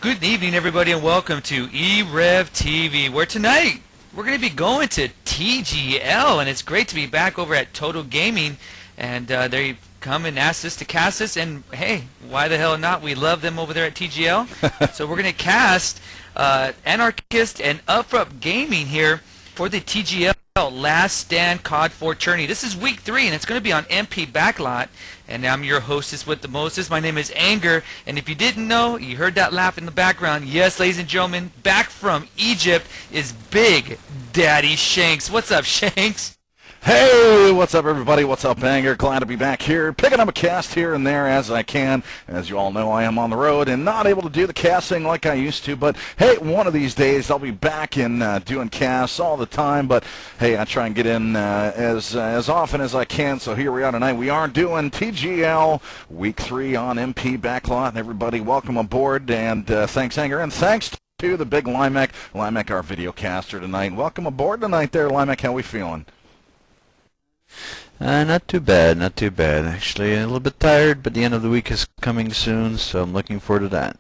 Good evening, everybody, and welcome to e-rev TV, where tonight we're going to be going to TGL, and it's great to be back over at Total Gaming, and they come and asked us to cast this, and hey, why the hell not? We love them over there at TGL. So we're going to cast Anarchist and Upfront Gaming here for the TGL Last Stand COD4 tourney. This is week 3, and it's going to be on MP Backlot. And I'm your hostess with the mostest. My name is Anger, and if you didn't know, you heard that laugh in the background. Yes, ladies and gentlemen, back from Egypt is Big Daddy Shanks. What's up, Shanks? Hey, what's up, everybody? What's up, Anger? Glad to be back here, picking up a cast here and there as I can. As you all know, I am on the road and not able to do the casting like I used to, but hey, one of these days I'll be back in doing casts all the time, but hey, I try and get in as often as I can, so here we are tonight. We are doing TGL Week 3 on MP Backlot, and everybody, welcome aboard, and thanks, Anger, and thanks to the big Limek, our video caster tonight. Welcome aboard tonight there, Limek. How we feeling? Not too bad, not too bad. Actually, a little bit tired, but the end of the week is coming soon, so I'm looking forward to that.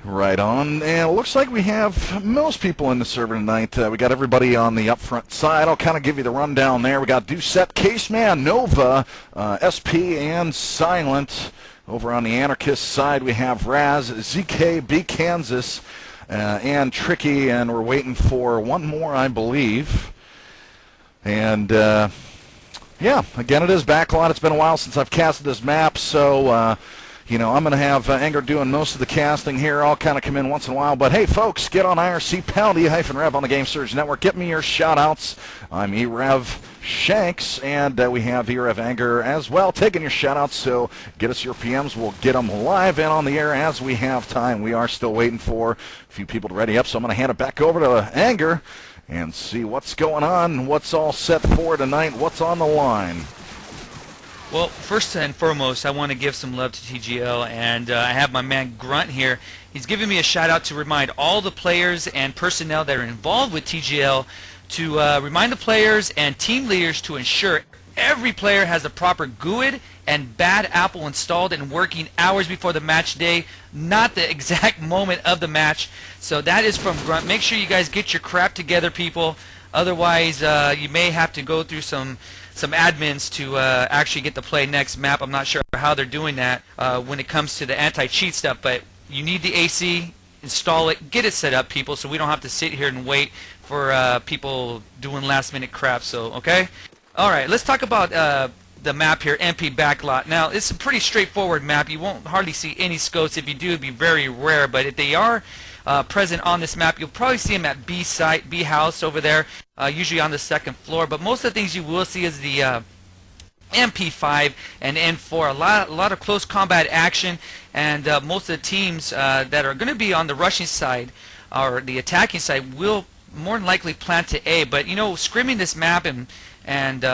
Right on, and it looks like we have most people in the server tonight. We got everybody on the upfront side. I'll kind of give you the rundown there. We got Doucette, Caseman, Nova, SP, and Silent. Over on the Anarchist side, we have Raz, ZK, B Kansas, and Tricky, and we're waiting for one more, I believe. And yeah, again, it is Backlot. It's been a while since I've casted this map, so you know, I'm going to have Anger doing most of the casting here. I'll kind of come in once in a while. But hey, folks, get on IRC, pound E-rev on the Game Surge Network. Get me your shout-outs. I'm e-rev Shanks, and we have e-rev Anger as well, taking your shout-outs. So get us your PMs. We'll get them live and on the air as we have time. We are still waiting for a few people to ready up, so I'm going to hand it back over to Anger and see what's going on, what's all set for tonight, what's on the line. Well, first and foremost, I want to give some love to TGL, and I have my man Grunt here. He's giving me a shout-out to remind all the players and personnel that are involved with TGL to remind the players and team leaders to ensure every player has the proper GUID and bad apple installed and working hours before the match day, not the exact moment of the match. So that is from Grunt. Make sure you guys get your crap together, people. Otherwise, you may have to go through some admins to actually get to play next map. I'm not sure how they're doing that when it comes to the anti-cheat stuff, but you need the AC, install it, get it set up, people, so we don't have to sit here and wait for people doing last-minute crap. So, okay? All right, let's talk about the map here, MP Backlot. Now, it's a pretty straightforward map. You won't hardly see any scopes. If you do, it'd be very rare, but if they are present on this map, you'll probably see them at B site, B house over there, usually on the second floor. But most of the things you will see is the MP5 and N4, a lot of close combat action, and most of the teams that are going to be on the rushing side or the attacking side will more than likely plant to A. But you know, scrimming this map and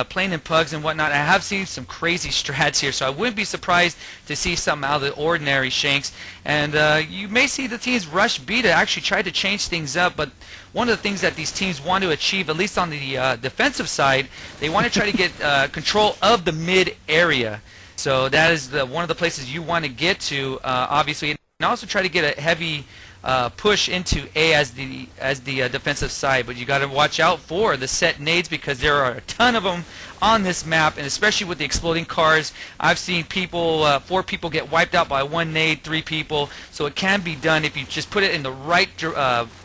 playing in pugs and whatnot, I have seen some crazy strats here, so I wouldn't be surprised to see something out of the ordinary, Shanks. And you may see the teams rush B to actually try to change things up, but one of the things that these teams want to achieve, at least on the defensive side, they want to try to get control of the mid area. So that is one of the places you want to get to, obviously, and also try to get a heavy push into A as the defensive side. But you got to watch out for the set nades, because there are a ton of them on this map, and especially with the exploding cars. I've seen people, 4 people get wiped out by 1 nade, 3 people. So it can be done if you just put it in the right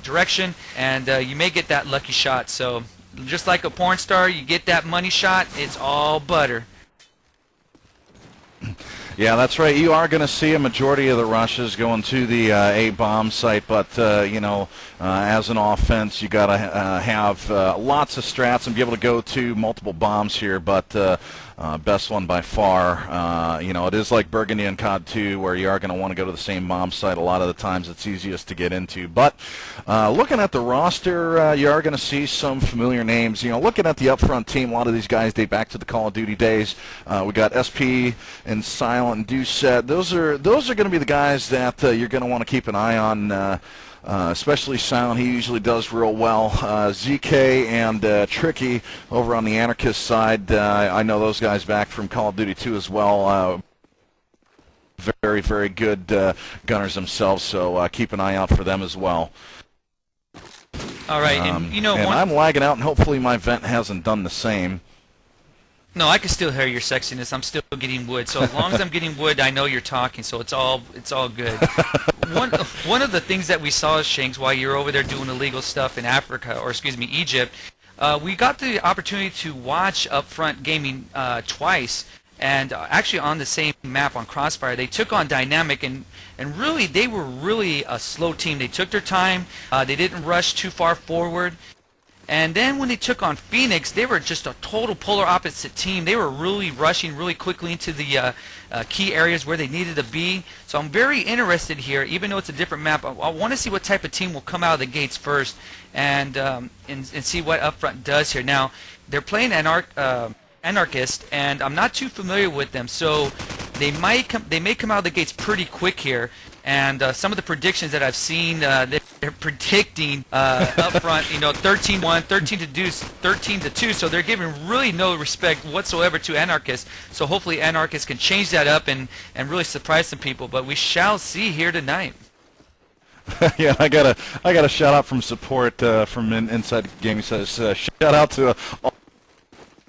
direction, and you may get that lucky shot. So just like a porn star, you get that money shot, it's all butter. Yeah, that's right. You are going to see a majority of the rushes going to the A-bomb site, but, you know, as an offense, you got to have lots of strats and be able to go to multiple bombs here, but best one by far. You know, it is like Burgundy and COD 2, where you are going to want to go to the same bomb site a lot of the times. It's easiest to get into. But looking at the roster, you are going to see some familiar names. You know, looking at the upfront team, a lot of these guys date back to the Call of Duty days. We got SP and Silent and Doucette. Those are going to be the guys that you're going to want to keep an eye on. Especially Silent, he usually does real well. ZK and Tricky over on the Anarchist side, I know those guys back from Call of Duty 2 as well. very, very good gunners themselves, so keep an eye out for them as well. All right, and you know, and I'm lagging out, and hopefully my vent hasn't done the same. No, I can still hear your sexiness. I'm still getting wood. So as long as I'm getting wood, I know you're talking. So it's all good. One of the things that we saw, Shanks, while you're over there doing illegal stuff in Africa, or excuse me, Egypt, we got the opportunity to watch Upfront Gaming twice. And actually on the same map on Crossfire, they took on Dynamic, and really they were really a slow team. They took their time. They didn't rush too far forward. And then when they took on Phoenix, they were just a total polar opposite team. They were really rushing really quickly into the key areas where they needed to be. So I'm very interested here, even though it's a different map. I want to see what type of team will come out of the gates first, and see what Upfront does here. Now they're playing Anarchist, and I'm not too familiar with them, so they may come out of the gates pretty quick here. And some of the predictions that I've seen, they're predicting Upfront, you know, 13-1, 13-2, so they're giving really no respect whatsoever to Anarchists. So hopefully Anarchists can change that up and really surprise some people. But we shall see here tonight. Yeah, I got a shout out from support from Inside Gaming. Says shout out to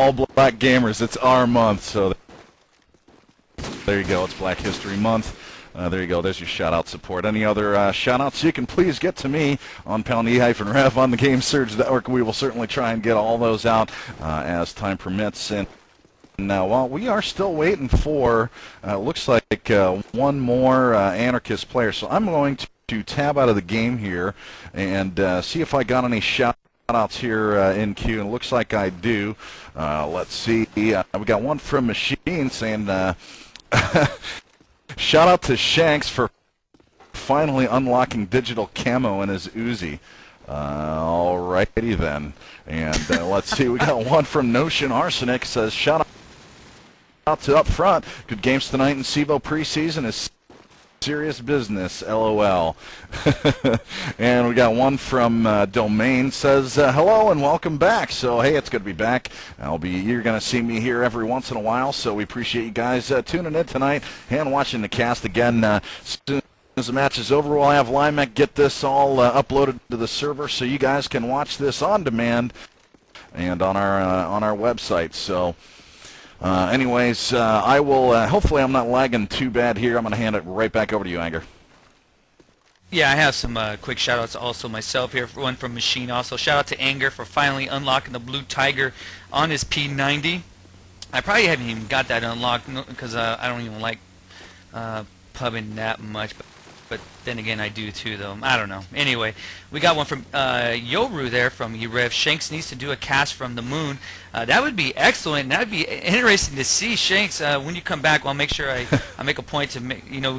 all black gamers. It's our month, so there you go. It's Black History Month. There you go. There's your shout-out support. Any other shout-outs you can please get to me on pound e-rev on the Game Surge Network. We will certainly try and get all those out as time permits. And now, while we are still waiting for, looks like one more Anarchist player. So I'm going to tab out of the game here and see if I got any shout-outs here in queue. And it looks like I do. Let's see. We got one from Machine saying... Shout out to Shanks for finally unlocking digital camo in his Uzi. Alrighty then. And let's see, we got one from Notion Arsenic. Says, shout out to Upfront. Good games tonight in SEVO preseason is serious business, LOL. And we got one from Domain. Says, hello and welcome back. So, hey, it's good to be back. You're going to see me here every once in a while, so we appreciate you guys tuning in tonight and watching the cast. Again, as soon as the match is over, we'll have Limec get this all uploaded to the server so you guys can watch this on demand and on our website. So, anyways, I will, hopefully I'm not lagging too bad here. I'm going to hand it right back over to you, Anger. Yeah, I have some quick shout-outs also myself here. One from Machine also. Shout-out to Anger for finally unlocking the Blue Tiger on his P90. I probably haven't even got that unlocked because I don't even like pubbing that much. But then again, I do too, though. I don't know. Anyway, we got one from Yoru there from e-rev. Shanks needs to do a cast from the moon. That would be excellent. That would be interesting to see, Shanks. When you come back, I'll make sure I make a point to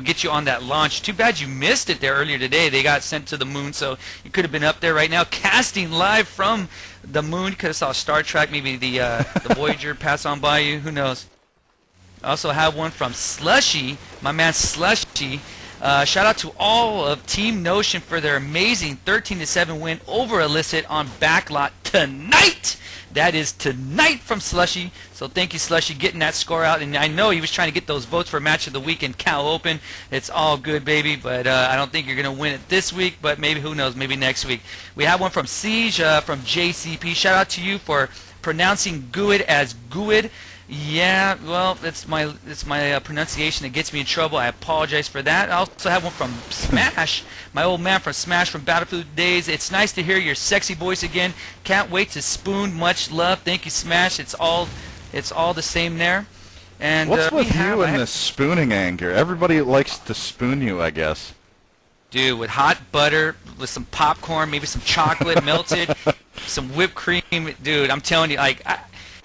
get you on that launch. Too bad you missed it there earlier today. They got sent to the moon, so you could have been up there right now casting live from the moon. You could have saw Star Trek, maybe the Voyager pass on by you. Who knows? I also have one from Slushy, my man Slushy. Shout out to all of Team Notion for their amazing 13-7 win over Illicit on Backlot tonight. That is tonight from Slushy. So thank you, Slushy, getting that score out. And I know he was trying to get those votes for Match of the Week in Cal Open. It's all good, baby. But I don't think you're going to win it this week. But maybe, who knows, maybe next week. We have one from Siege from JCP. Shout out to you for pronouncing Guid as Guid. Yeah, well, it's my pronunciation that gets me in trouble. I apologize for that. I also have one from Smash, my old man from Smash from Battlefield days. It's nice to hear your sexy voice again. Can't wait to spoon. Much love. Thank you, Smash. It's all the same there. And what's with you and this spooning, Anger? Everybody likes to spoon you, I guess. Dude, with hot butter, with some popcorn, maybe some chocolate melted, some whipped cream. Dude, I'm telling you, like.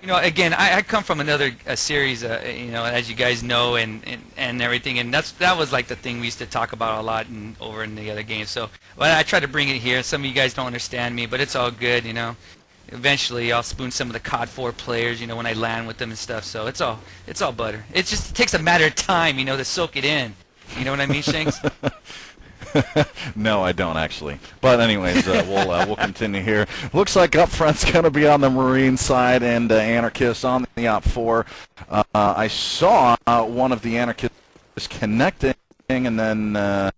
Again, I come from another series, as you guys know, and everything, and that was like the thing we used to talk about a lot over in the other games. So, I try to bring it here. Some of you guys don't understand me, but it's all good, Eventually, I'll spoon some of the COD 4 players, when I land with them and stuff. So it's all butter. It just takes a matter of time, to soak it in. You know what I mean, Shanks? No, I don't actually. But anyways, we'll continue here. Looks like Upfront's going to be on the Marine side and Anarchists on the Op 4. I saw one of the Anarchists connecting, and then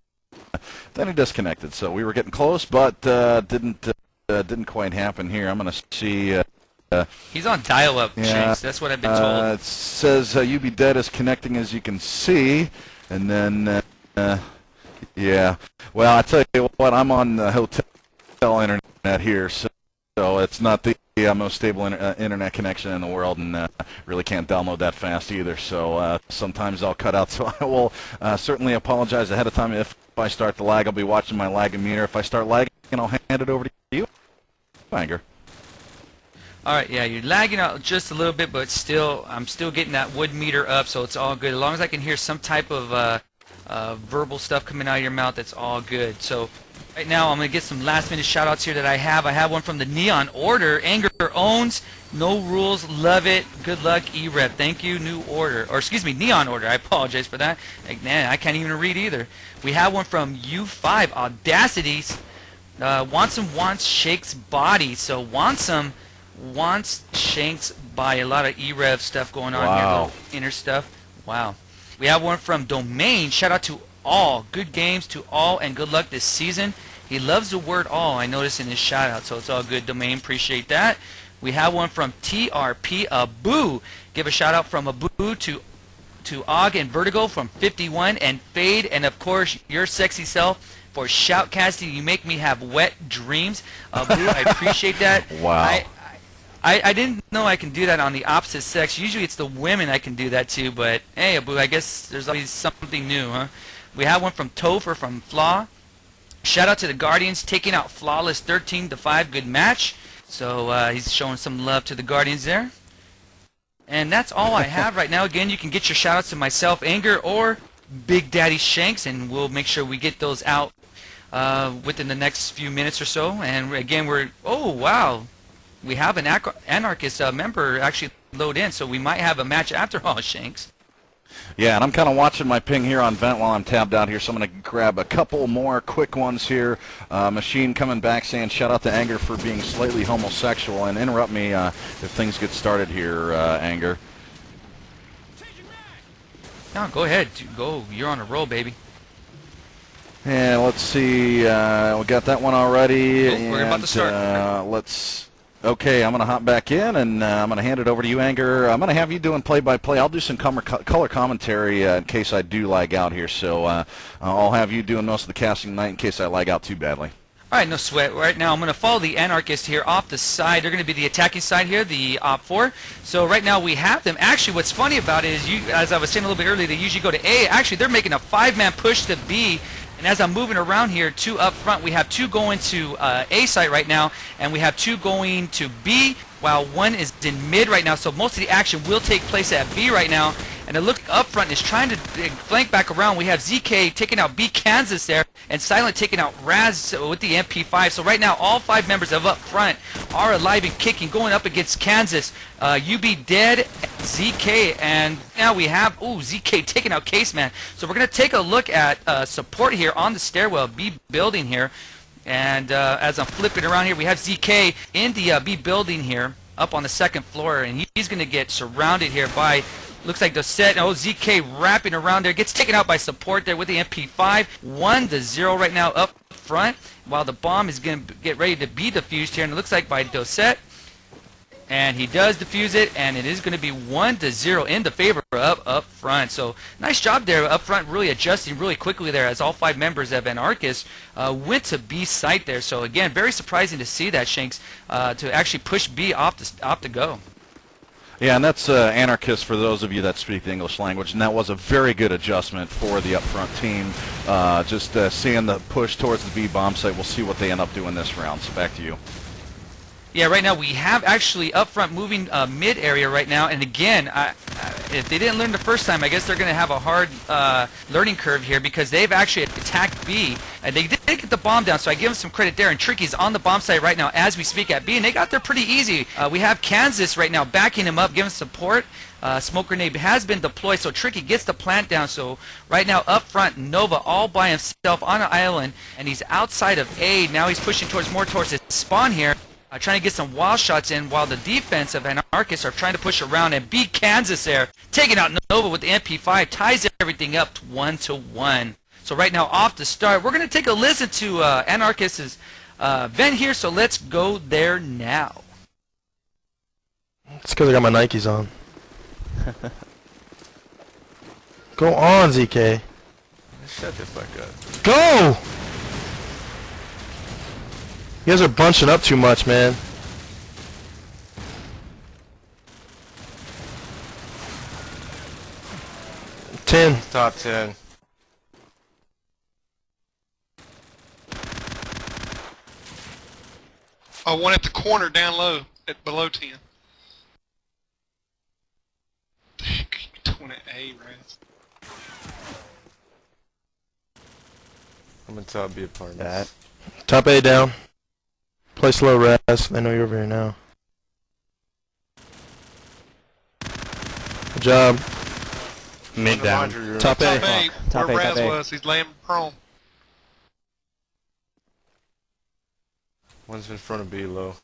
he disconnected. So we were getting close, but didn't quite happen here. I'm going to see. He's on dial-up, yeah, Shanks. That's what I've been told. It says UB Dead is connecting, as you can see, and then yeah. Well, I tell you what, I'm on the hotel internet here, so it's not the most stable internet connection in the world, and really can't download that fast either. So sometimes I'll cut out. So I will certainly apologize ahead of time if I start to lag. I'll be watching my lag meter. If I start lagging, I'll hand it over to you, Anger. All right, yeah, you're lagging out just a little bit, but still, I'm still getting that wood meter up, so it's all good. As long as I can hear some type of verbal stuff coming out of your mouth, that's all good. So right now, I'm going to get some last-minute shout-outs here that I have. I have one from the Neon Order. Anger owns, no rules, love it. Good luck, e-rev. Thank you, New Order. Or excuse me, Neon Order. I apologize for that. Like, man, I can't even read either. We have one from U5, Audacities. Wants Shakes Body. So wants Shanks by a lot of e-rev stuff going on here, little inner stuff. Wow. We have one from Domain. Shout out to all. Good games to all, and good luck this season. He loves the word all, I noticed in his shout out, so it's all good. Domain, appreciate that. We have one from TRP Abu. Give a shout out from Abu to Og and Vertigo from 51 and Fade, and of course your sexy self for shoutcasting. You make me have wet dreams. Abu, I appreciate that. Wow. I didn't know I can do that on the opposite sex. Usually it's the women I can do that to, but hey, Abu, I guess there's always something new, huh? We have one from Topher from Flaw. Shout out to the Guardians taking out Flawless 13-5. Good match. So he's showing some love to the Guardians there. And that's all I have right now. Again, you can get your shout outs to myself, Anger, or Big Daddy Shanks, and we'll make sure we get those out within the next few minutes or so. And again, oh, wow. We have an Anarchist member actually load in, so we might have a match after all, Shanks. Yeah, and I'm kind of watching my ping here on Vent while I'm tabbed out here, so I'm going to grab a couple more quick ones here. Machine coming back saying shout out to Anger for being slightly homosexual, and interrupt me if things get started here, Anger. No, go ahead. Go. You're on a roll, baby. Yeah, let's see. We got that one already. Oh, we're about to start. Okay, I'm going to hop back in, and I'm going to hand it over to you, Anger. I'm going to have you doing play-by-play. I'll do some color commentary in case I do lag out here, so I'll have you doing most of the casting tonight in case I lag out too badly. All right, no sweat. Right now, I'm going to follow the Anarchist here off the side. They're going to be the attacking side here, the Op 4. So right now, we have them. Actually, what's funny about it is, as I was saying a little bit earlier, they usually go to A. Actually, they're making a 5-man push to B. And as I'm moving around here, 2 up front, we have 2 going to A site right now, and we have 2 going to B, while 1 is in mid right now. So most of the action will take place at B right now. And the look up front is trying to flank back around. We have ZK taking out B Kansas there, and Silent taking out Raz with the MP5. So right now, all 5 members of up front are alive and kicking, going up against Kansas. UB Dead, ZK, and now we have, ZK taking out Caseman. So we're going to take a look at support here on the stairwell, B building here. And as I'm flipping around here, we have ZK in the B building here, up on the 2nd floor, and he's going to get surrounded here by... Looks like the set. ZK wrapping around there. Gets taken out by support there with the MP5. 1-0 right now up front. While the bomb is going to get ready to be defused here. And it looks like by Dosette. And he does defuse it. And it is going to be 1-0 in the favor of up front. So nice job there up front. Really adjusting really quickly there as all 5 members of Anarchist went to B site there. So again, very surprising to see that, Shanks, to actually push B off the go. Yeah, and that's Anarchist for those of you that speak the English language, and that was a very good adjustment for the upfront team. Just seeing the push towards the B bomb site, we'll see what they end up doing this round. So back to you. Yeah, right now we have actually up front moving mid area right now, and again, if they didn't learn the first time, I guess they're going to have a hard learning curve here because they've actually attacked B, and they did get the bomb down, so I give them some credit there, and Tricky's on the bomb site right now as we speak at B, and they got there pretty easy. We have Kansas right now backing him up, giving support. Smoke grenade has been deployed, so Tricky gets the plant down. So right now up front, Nova all by himself on an island, and he's outside of A. Now he's pushing more towards his spawn here. trying to get some wall shots in while the defense of Anarchists are trying to push around and beat Kansas there. Taking out Nova with the MP5, ties everything up 1-1. So right now off the start, we're going to take a listen to Anarchists' vent here, so let's go there now. It's because I got my Nikes on. Go on, ZK. Shut the fuck up. Go! You guys are bunching up too much, man. Ten. Top 10. Oh, one at the corner down low at below 10. Doing it A, Raz. I'm in top B apartments. Top A down. Play slow, Raz. I know you're over here now. Good job. Mid down. Top A. Top A, Top where A, Raz top A. was. He's laying prone. One's in front of B low.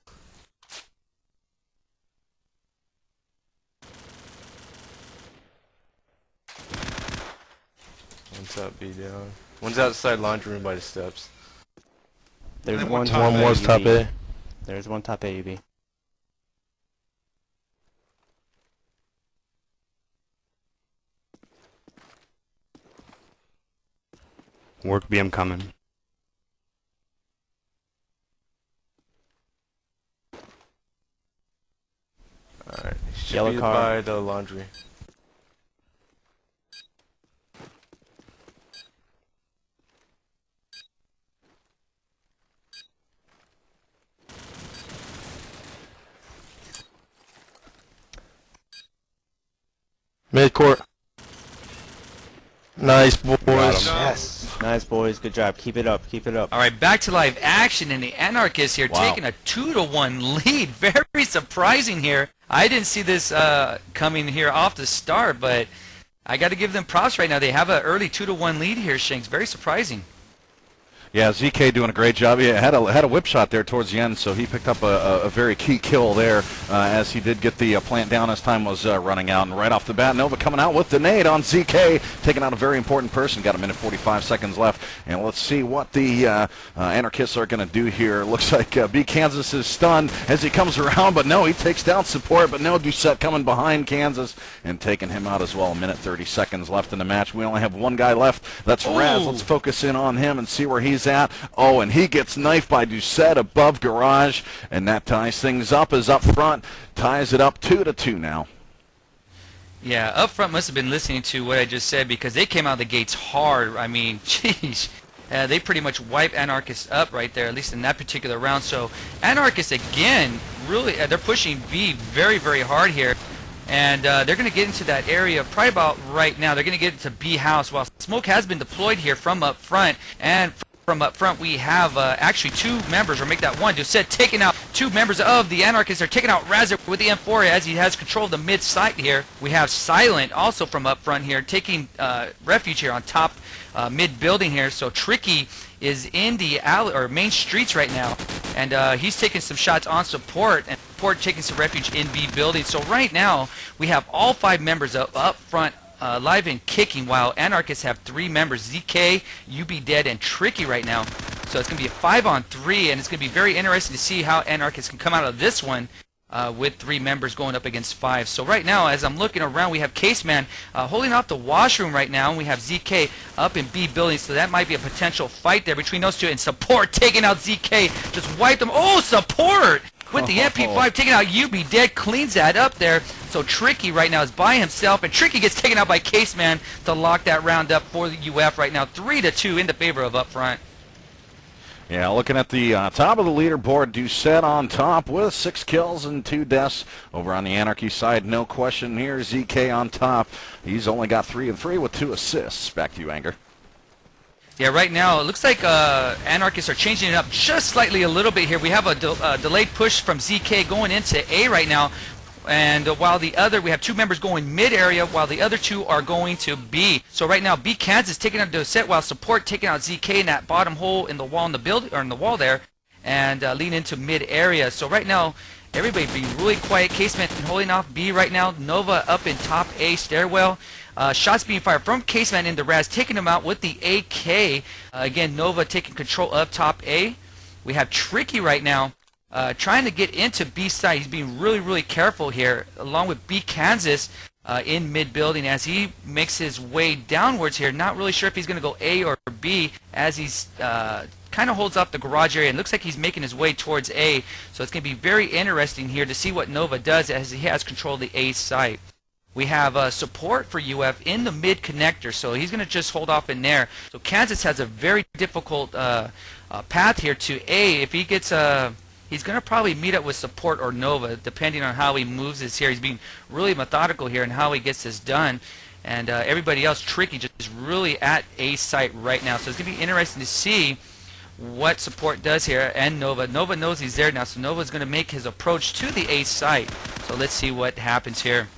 One's top B down. One's outside laundry room by the steps. There's Then one one top top One A. was top A. There's one top AUB. Work B, I'm coming. Alright. Should Yellow be car. by the laundry. Mid court. Nice, boys. Yes. Nice, boys. Good job. Keep it up. Keep it up. All right, back to live action, and the Anarchists here taking a 2-1 lead. Very surprising here. I didn't see this coming here off the start, but I got to give them props right now. They have an early 2-1 lead here, Shanks. Very surprising. Yeah, ZK doing a great job. He had a whip shot there towards the end, so he picked up a very key kill there as he did get the plant down as time was running out. And right off the bat, Nova coming out with the nade on ZK, taking out a very important person. Got a minute 45 seconds left, and let's see what the Anarchists are going to do here. Looks like B Kansas is stunned as he comes around, but no, he takes down support, but no, Doucette coming behind Kansas and taking him out as well. A minute 30 seconds left in the match. We only have one guy left. That's Raz. Let's focus in on him and see where he's at. Oh, and he gets knifed by Doucette above garage, and that ties things up as up front ties it up 2-2 now. Yeah, up front must have been listening to what I just said because they came out of the gates hard. I mean, jeez. They pretty much wiped Anarchists up right there, at least in that particular round. So Anarchists, again, really, they're pushing B very, very hard here. And they're going to get into that area probably about right now. They're going to get into B house while smoke has been deployed here from up front. And from up front, we have actually two members, or make that one. Doucette taking out two members of the Anarchists. They're taking out Razzer with the M4 as he has control of the mid site here. We have Silent also from up front here, taking refuge here on top mid building here. So Tricky is in the alley or main streets right now, and he's taking some shots on support, and support taking some refuge in B building. So right now we have all five members up front live and kicking, while Anarchists have three members, ZK, UB Dead, and Tricky right now. So it's going to be a 5-on-3, and it's going to be very interesting to see how Anarchists can come out of this one with three members going up against five. So right now, as I'm looking around, we have Caseman holding off the washroom right now, and we have ZK up in B building, so that might be a potential fight there between those two, and Support taking out ZK, just wipe them. Oh, Support! With the MP5 taking out UB Dead, cleans that up there. So Tricky right now is by himself, and Tricky gets taken out by Caseman to lock that round up for the UF right now. 3-2 in the favor of up front. Yeah, looking at the top of the leaderboard, Doucette on top with 6 kills and 2 deaths. Over on the Anarchy side, no question here, ZK on top. He's only got 3 and 3 with 2 assists. Back to you, Anger. Yeah, right now it looks like Anarchists are changing it up just slightly a little bit here. We have a delayed push from ZK going into A right now, and while the other, we have two members going mid area, while the other two are going to B. So right now, B Kansas taking out Doucette, while Support taking out ZK in that bottom hole in the wall in the build or in the wall there. and lean into mid area. So right now, everybody be really quiet. Casement holding off B right now. Nova up in top A stairwell. Shots being fired from Casement into Raz, taking him out with the AK. Again, Nova taking control of top A. We have Tricky right now trying to get into B side. He's being really careful here, along with B Kansas in mid building as he makes his way downwards here. Not really sure if he's going to go A or B as he's kind of holds up the garage area and looks like he's making his way towards A. So it's going to be very interesting here to see what Nova does as he has control of the A site. We have support for UF in the mid connector, so he's going to just hold off in there. So Kansas has a very difficult path here to A. If he gets he's going to probably meet up with support or Nova, depending on how he moves this here. He's being really methodical here and how he gets this done. And everybody else, Tricky, just really at A site right now. So it's going to be interesting to see what support does here. And Nova knows he's there now, so Nova's going to make his approach to the A site. So let's see what happens here.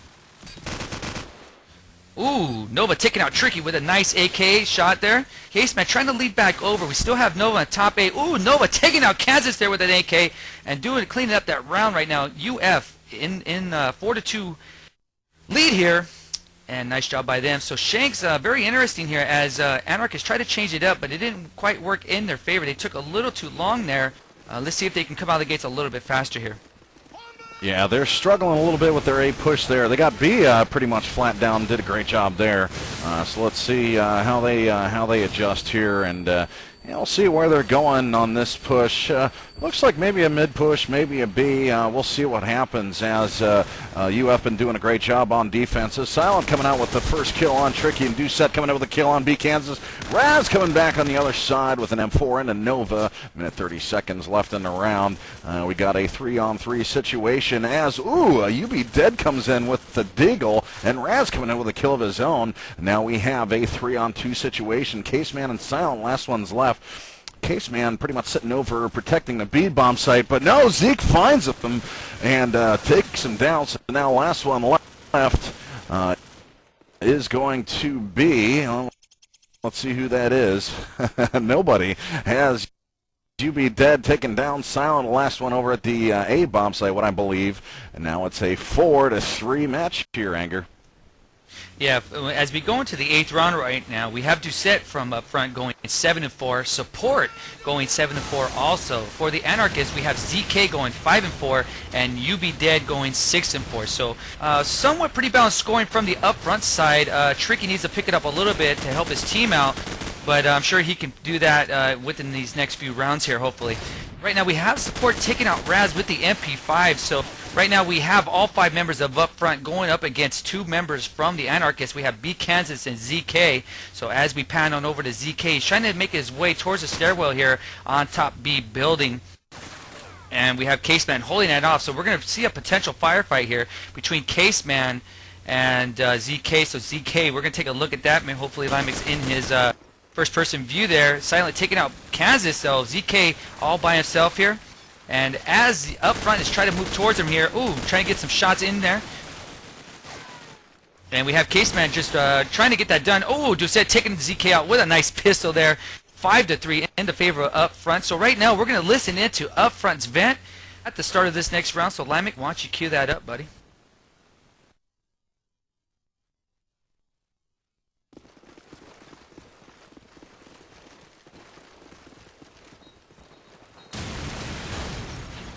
Ooh, Nova taking out Tricky with a nice AK shot there. Caseman trying to lead back over. We still have Nova on top A. Ooh, Nova taking out Kansas there with an AK and cleaning up that round right now. UF in 4-2 lead here, and nice job by them. So Shanks, very interesting here as Anarchists tried to change it up, but it didn't quite work in their favor. They took a little too long there. Let's see if they can come out of the gates a little bit faster here. Yeah, they're struggling a little bit with their A push there. They got B pretty much flat down, did a great job there. So let's see how they adjust here, and we'll see where they're going on this push. Looks like maybe a mid push, maybe a B. We'll see what happens as UF been doing a great job on defenses. Silent coming out with the first kill on Tricky, and Doucette coming out with a kill on B Kansas. Raz coming back on the other side with an M4 and a Nova. Minute 30 seconds left in the round. We got a 3-on-3 situation as, UB Dead comes in with the Deagle, and Raz coming in with a kill of his own. Now we have a 3-on-2 situation. Caseman and Silent, last one's left. Caseman pretty much sitting over protecting the B bomb site, but no, Zeke finds him and takes him down. So now last one left is going to be, let's see who that is. Nobody has UB Dead taken down Silent, last one over at the A bomb site, what I believe. And now it's a 4-3 match here, Anger. Yeah, as we go into the 8th round right now, we have Doucette from up front going 7-4, Support going 7-4 also. For the Anarchists, we have ZK going 5-4, and UB Dead going 6-4. So somewhat pretty balanced scoring from the up front side. Tricky needs to pick it up a little bit to help his team out, but I'm sure he can do that within these next few rounds here, hopefully. Right now we have Support taking out Raz with the MP5, so right now we have all 5 members of up front going up against 2 members from the Anarchists. We have B Kansas and ZK. So as we pan on over to ZK, he's trying to make his way towards the stairwell here on top B building. And we have Caseman holding that off. So we're going to see a potential firefight here between Caseman and ZK. So ZK, we're going to take a look at that. Maybe hopefully Limex's in his first-person view there. Silent taking out Kansas, though. ZK all by himself here. And as the up front is trying to move towards him here, trying to get some shots in there. And we have Caseman just trying to get that done. Doucette taking ZK out with a nice pistol there. 5-3 in the favor of up front. So right now we're going to listen into up front's vent at the start of this next round. So Limex, why don't you cue that up, buddy?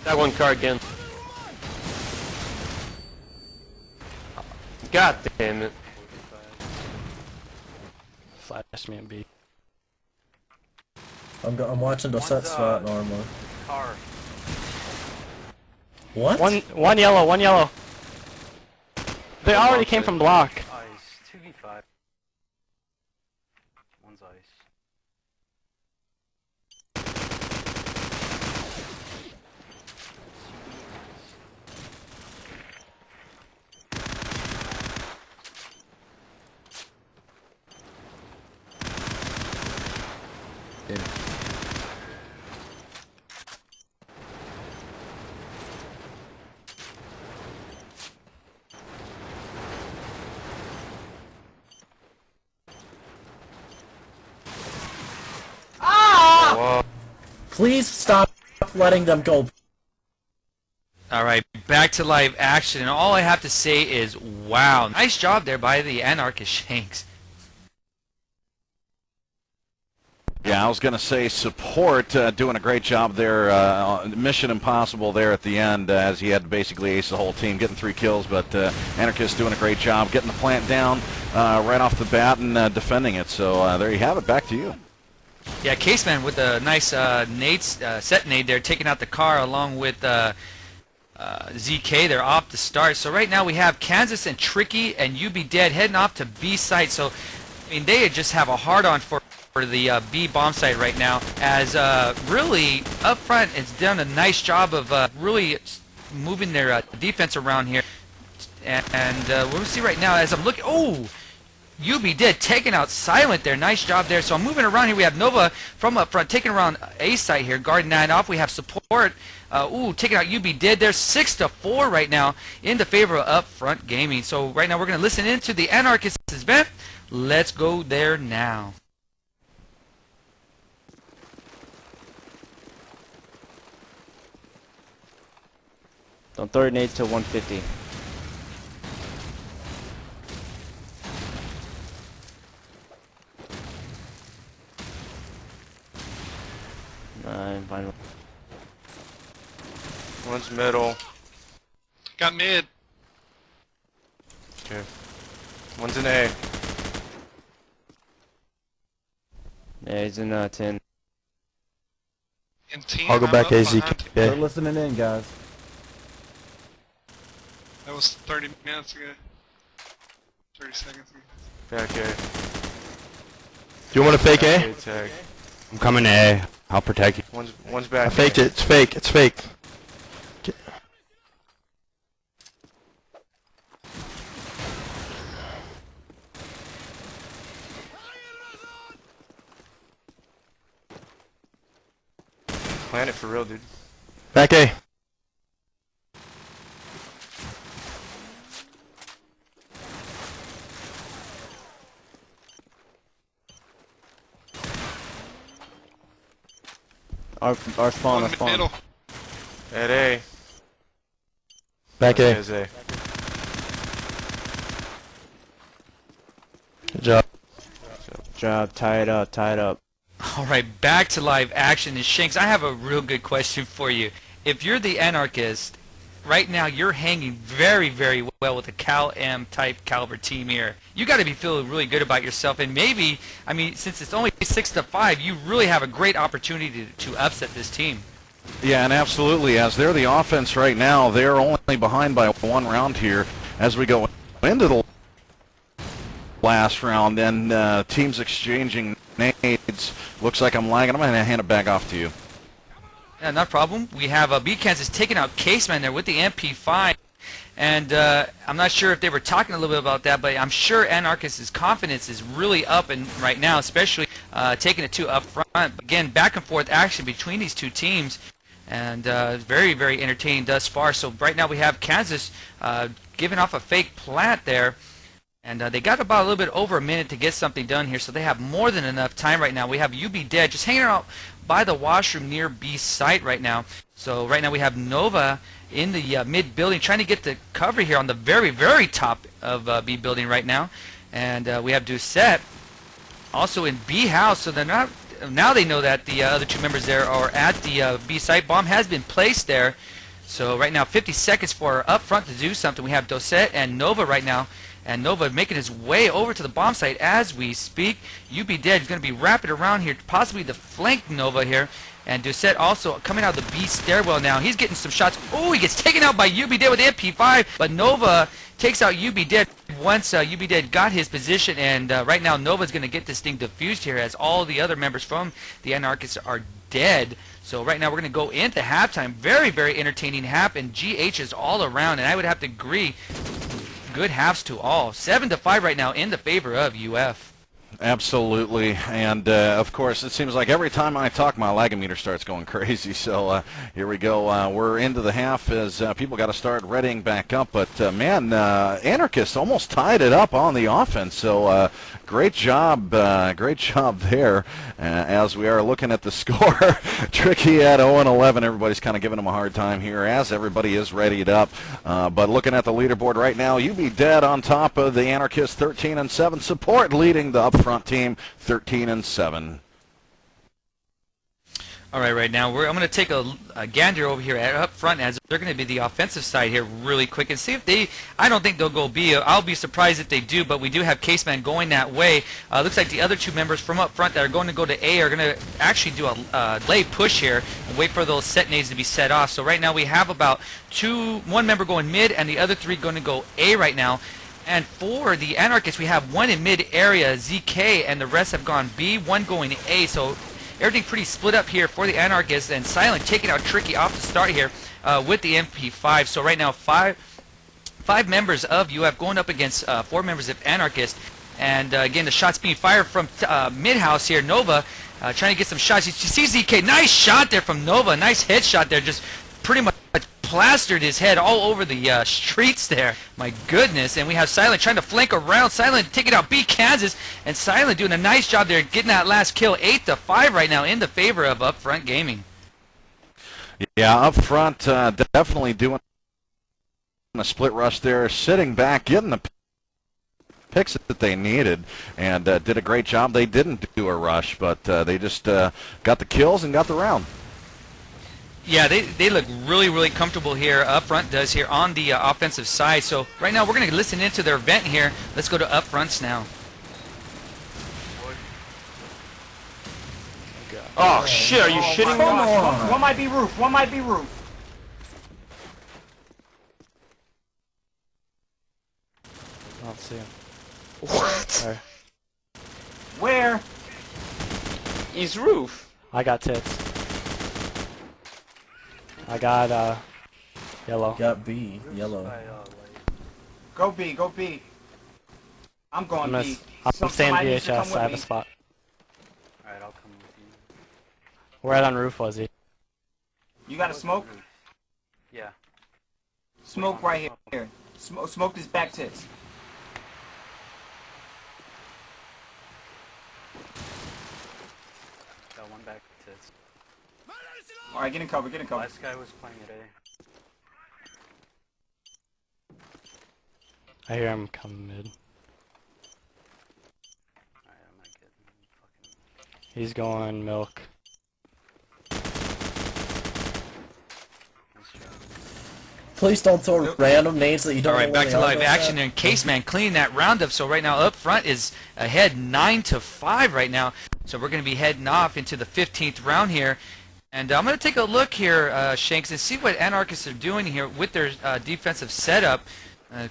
That one car again. God damn it. Flash me and B. I'm watching Doucette's spot normally. Car. What? One yellow, one yellow. They already came from block. Ice, 2v5. One's ice. Please stop Stop letting them go. All right, back to live action, and all I have to say is, wow, nice job there by the Anarchist Shanks. Yeah, I was going to say support doing a great job there. Mission impossible there at the end as he had to basically ace the whole team, getting 3 kills. But Anarchist doing a great job getting the plant down right off the bat and defending it. So there you have it. Back to you. Yeah, Caseman with a nice set nade there, taking out the car along with ZK. They're off to start. So right now we have Kansas and Tricky and UB Dead heading off to B site. So I mean they just have a hard-on for the B bomb site right now, as really up front it's done a nice job of really moving their defense around here, and we'll see right now as I'm looking. Oh, UB Dead taking out Silent there. Nice job there. So I'm moving around here. We have Nova from up front taking around A site here, guarding that off. We have support. Taking out UB Dead there, 6-4 right now in the favor of up front gaming. So right now we're going to listen into the Anarchist event. Let's go there now. Don't throw grenades till 150. Fine. One's middle. Got mid. Okay. One's in A. Yeah, he's in 10. In 10. I'll go I'm back up AZ. behind 10. Yeah. listening in, guys. That was 30 minutes ago. 30 seconds ago. Back A. Do you want to fake Back A? A tag. I'm coming to A. I'll protect you. One's back. I faked it. It's fake. It's fake. Plan it for real, dude. Back A. Our spawn, our One spawn. middle. At A. Back A. Is A. Good job. Job, tie it up, tie it up. All right, back to live action. And Shanks, I have a real good question for you. If you're the Anarchist, right now you're hanging very, very well with a Cal M type caliber team here. You got to be feeling really good about yourself, and maybe, I mean, since it's only 6-5, you really have a great opportunity to upset this team. Yeah, and absolutely, as they're the offense right now, they're only behind by 1 round here as we go into the last round, and teams exchanging nades. Looks like I'm lagging. I'm going to hand it back off to you. Yeah, not a problem. We have B Kansas taking out Caseman there with the MP5. And I'm not sure if they were talking a little bit about that, but I'm sure Anarchist's confidence is really up and right now, especially taking it to up front. Again, back and forth action between these two teams, and very, very entertaining thus far. So right now we have Kansas giving off a fake plant there, and they got about a little bit over a minute to get something done here, so they have more than enough time right now. We have UB Dead just hanging out by the washroom near B site right now. So right now we have Nova in the mid building trying to get the cover here on the very, very top of B building right now. And we have Doucette also in B house, so they're not, now they know that the other two members there are at the B site. Bomb has been placed there. So right now 50 seconds for up front to do something. We have Doucette and Nova right now. And Nova making his way over to the bomb site as we speak. UB Dead is going to be wrapping around here, possibly to flank Nova here. And Doucette also coming out of the B stairwell now. He's getting some shots. Oh, he gets taken out by UB Dead with the MP5. But Nova takes out UB Dead once UB Dead got his position. And right now Nova's going to get this thing defused here as all the other members from the Anarchists are dead. So right now we're going to go into halftime. Very, very entertaining half. And GH is all around. And I would have to agree, good halves to all. 7-5 right now in the favor of UF. Absolutely, and of course, it seems like every time I talk, my lagometer starts going crazy. So here we go. We're into the half as people got to start readying back up. But man, Anarchists almost tied it up on the offense. So great job there. As we are looking at the score, Tricky at 0-11. Everybody's kind of giving them a hard time here as everybody is readied up. But looking at the leaderboard right now, UB Dead on top of the Anarchists, 13-7. Support leading the upfront team 13-7. All right now I'm going to take a gander over here up front as they're going to be the offensive side here really quick and see if they. I don't think they'll go B. I'll be surprised if they do, but we do have Caseman going that way. Looks like the other two members from up front that are going to go to A are going to actually do a lay push here and wait for those set nades to be set off. So right now we have about one member going mid and the other three going to go A right now. And for the Anarchists, we have one in mid area, ZK, and the rest have gone B, one going A. So everything pretty split up here for the Anarchists, and Silent taking out Tricky off the start here with the MP5. So right now, five members of UF going up against 4 members of Anarchist. And again, the shots being fired from mid-house here. Nova trying to get some shots. You see ZK, nice shot there from Nova, nice headshot there, just pretty much plastered his head all over the streets there. My goodness. And we have Silent trying to flank around. Silent taking out B Kansas, and Silent doing a nice job there getting that last kill. 8-5 right now in the favor of Upfront Gaming. Yeah, up front definitely doing a split rush there, sitting back, getting the picks that they needed, and did a great job. They didn't do a rush, but they just got the kills and got the round. Yeah, they look really comfortable here. Up front does here on the offensive side. So right now we're going to listen into their vent here. Let's go to up fronts now. Oh shit, are you shitting me? One might be roof, one might be roof. I don't see him. What? Sorry. Where? He's roof. I got tits. I got yellow. Got B, yellow. Go B, go B. I'm going B. I'm staying VHS, I have a spot. Alright, I'll come with you. Where on roof was he? You got a smoke? Yeah. Smoke right here. Smoke this back tits. Got one back tits. Alright, get in cover, get in cover. Last guy was playing at A. I hear him coming mid. Alright, I might get fucking... He's going milk. Nice job. Please don't throw random nades that you don't know. Alright, back to live action, and Caseman cleaning that round up. So right now up front is ahead 9-5 right now. So we're going to be heading off into the 15th round here. And I'm going to take a look here, Shanks, and see what Anarchists are doing here with their defensive setup.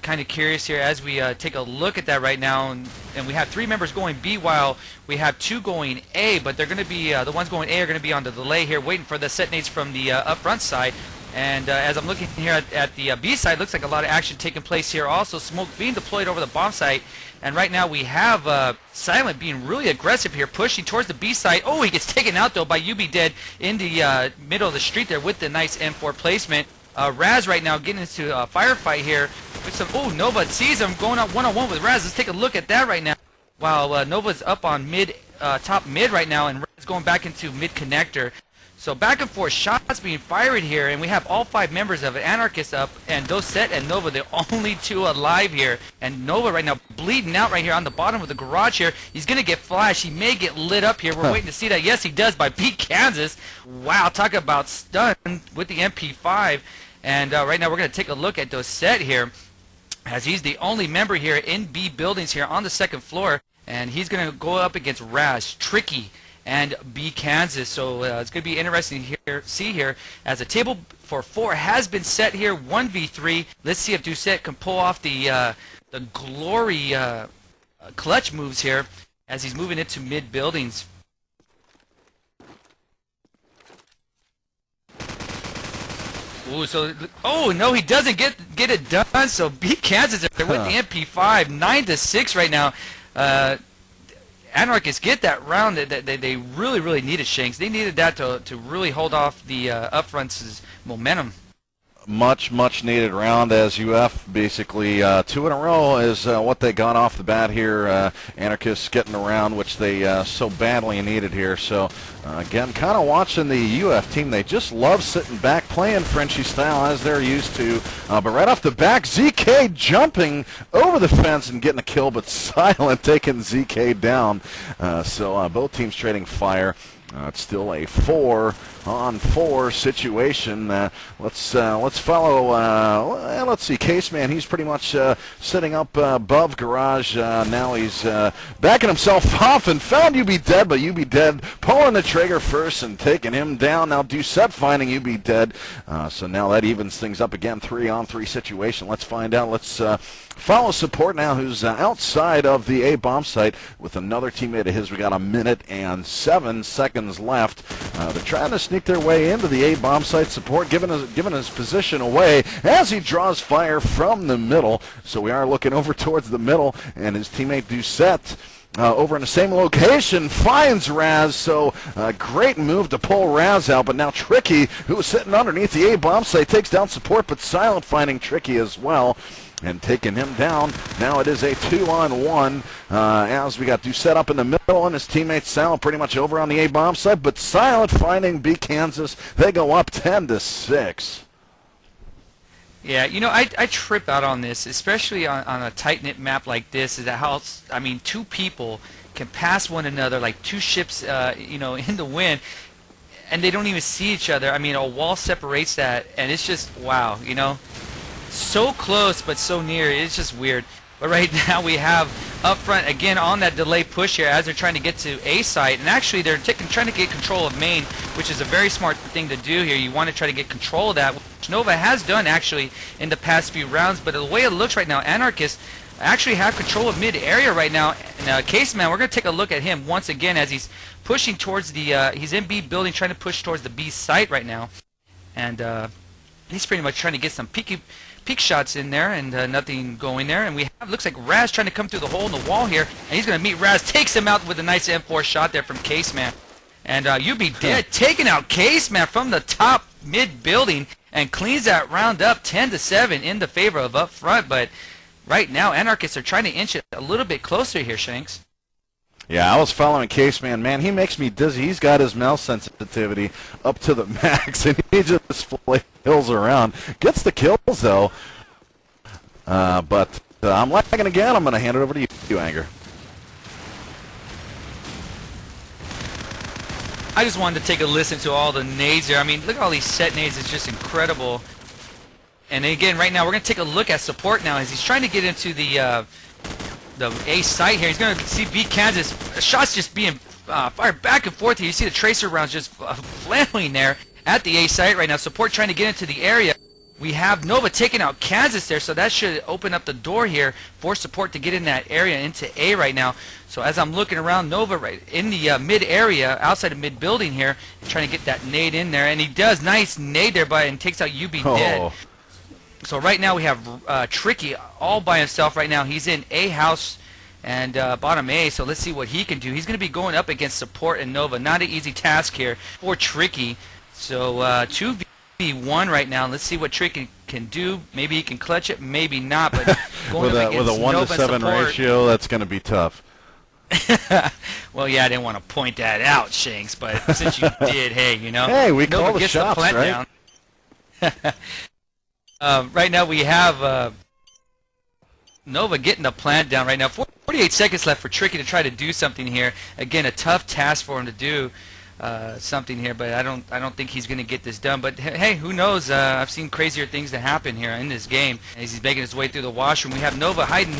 Kind of curious here as we take a look at that right now. And we have 3 members going B while we have 2 going A. But they're going to be, the ones going A are going to be on the delay here, waiting for the set nades from the up front side. And as I'm looking here at the B side, looks like a lot of action taking place here. Also, smoke being deployed over the bomb site. And right now we have Silent being really aggressive here, pushing towards the B side. Oh, he gets taken out, though, by UB Dead in the middle of the street there with the nice M4 placement. Raz right now getting into a firefight here with some... Oh, Nova sees him going up one-on-one with Raz. Let's take a look at that right now. While Nova's up on top mid right now, and Raz going back into mid connector. So back and forth shots being fired here, and we have all 5 members of Anarchist up, and Doset and Nova, the only 2 alive here. And Nova right now bleeding out right here on the bottom of the garage here. He's going to get flashed. He may get lit up here. We're waiting to see that. Yes, he does by Pete Kansas. Wow, talk about stunned with the MP5. And right now we're going to take a look at Doset here, as he's the only member here in B buildings here on the 2nd floor. And he's going to go up against Raz, Tricky, and B Kansas. So it's going to be interesting here, see here, as a table for 4 has been set here, 1v3. Let's see if Doucette can pull off the glory clutch moves here as he's moving into mid buildings. Ooh, so oh no, he doesn't get it done. So B Kansas with the MP5, 9-6 right now. Anarchists get that round that they really needed, Shanks. They needed that to really hold off the Upfront's momentum. Much needed round, as UF basically 2 in a row is what they got off the bat here. Anarchists getting around, which they so badly needed here. So again, kind of watching the UF team. They just love sitting back, playing Frenchy style as they're used to. But right off the back, ZK jumping over the fence and getting a kill, but Silent taking ZK down. So both teams trading fire. It's still a 4-on-4 situation. Let's follow. Let's see, Caseman. He's pretty much sitting up above garage. Now he's backing himself off and found UB Dead, but UB Dead pulling the trigger first and taking him down. Now Doucette finding UB Dead. So now that evens things up again. 3-on-3 situation. Let's find out. Let's follow Support now, who's outside of the A bomb site with another teammate of his. We got 1 minute and 7 seconds left. They're trying to sneak their way into the A bomb site. Support giving his position away as he draws fire from the middle. So we are looking over towards the middle, and his teammate Doucette over in the same location finds Raz. So great move to pull Raz out, but now Tricky, who was sitting underneath the A bomb site, takes down Support, but Silent finding Tricky as well and taking him down. Now it is a 2-on-1 as we got Doucette up in the middle and his teammate Silent pretty much over on the A bomb side, but Silent finding B Kansas. They go up 10-6. Yeah, you know, I trip out on this, especially on a tight-knit map like this, is that how, I mean, 2 people can pass one another like 2 ships, you know, in the wind, and they don't even see each other. I mean, a wall separates that, and it's just, wow, you know. So close but so near. It's just weird. But right now we have up front again on that delay push here as they're trying to get to A site, and actually they're trying to get control of main, which is a very smart thing to do here. You want to try to get control of that, which Nova has done actually in the past few rounds. But the way it looks right now, Anarchists actually have control of mid area right now. And Caseman, we're going to take a look at him once again as he's pushing towards the he's in B building, trying to push towards the B site right now, and he's pretty much trying to get some peek shots in there, and nothing going there. And we have, looks like Raz trying to come through the hole in the wall here, and he's going to meet Raz, takes him out with a nice M4 shot there from Caseman. And UB Dead taking out Caseman from the top mid building and cleans that round up 10-7 in the favor of up front. But right now Anarchists are trying to inch it a little bit closer here, Shanks. Yeah, I was following Caseman. Man, he makes me dizzy. He's got his mouse sensitivity up to the max, and he just flails around. Gets the kills, though. But I'm lagging again. I'm going to hand it over to you, Anger. I just wanted to take a listen to all the nades there. I mean, look at all these set nades. It's just incredible. And again, right now, we're going to take a look at Support now as he's trying to get into the A site here. He's going to see B Kansas. Shots just being fired back and forth here. You see the tracer rounds just flailing there at the A site right now. Support trying to get into the area. We have Nova taking out Kansas there, so that should open up the door here for Support to get in that area into A right now. So as I'm looking around, Nova right in the mid area, outside of mid building here, trying to get that nade in there, and he does. Nice nade there, and takes out UB Dead. So right now we have Tricky all by himself right now. He's in A house and bottom A, so let's see what he can do. He's going to be going up against Support and Nova. Not an easy task here for Tricky. So 2v1 right now. Let's see what Tricky can do. Maybe he can clutch it, maybe not. But going with a 1-to-7 ratio, that's going to be tough. Well, yeah, I didn't want to point that out, Shanks, but since you did, hey, you know. Hey, we Nova call the gets shots, the plant right? Down. Right now we have Nova getting the plant down right now. 48 seconds left for Tricky to try to do something here. Again, a tough task for him to do something here, but I don't think he's going to get this done. But hey, who knows? I've seen crazier things that happen here in this game. As he's making his way through the washroom, we have Nova hiding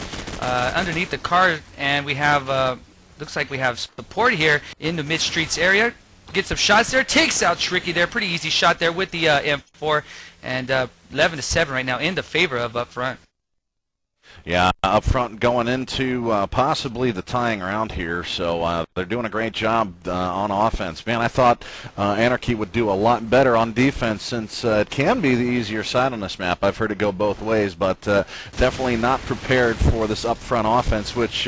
underneath the car, and we have looks like we have Support here in the mid streets area. Get some shots there, takes out Tricky there. Pretty easy shot there with the M4, and 11-7 right now in the favor of up front. Yeah, up front going into possibly the tying round here, so they're doing a great job on offense. Man, I thought Anarchy would do a lot better on defense since it can be the easier side on this map. I've heard it go both ways, but definitely not prepared for this up front offense, which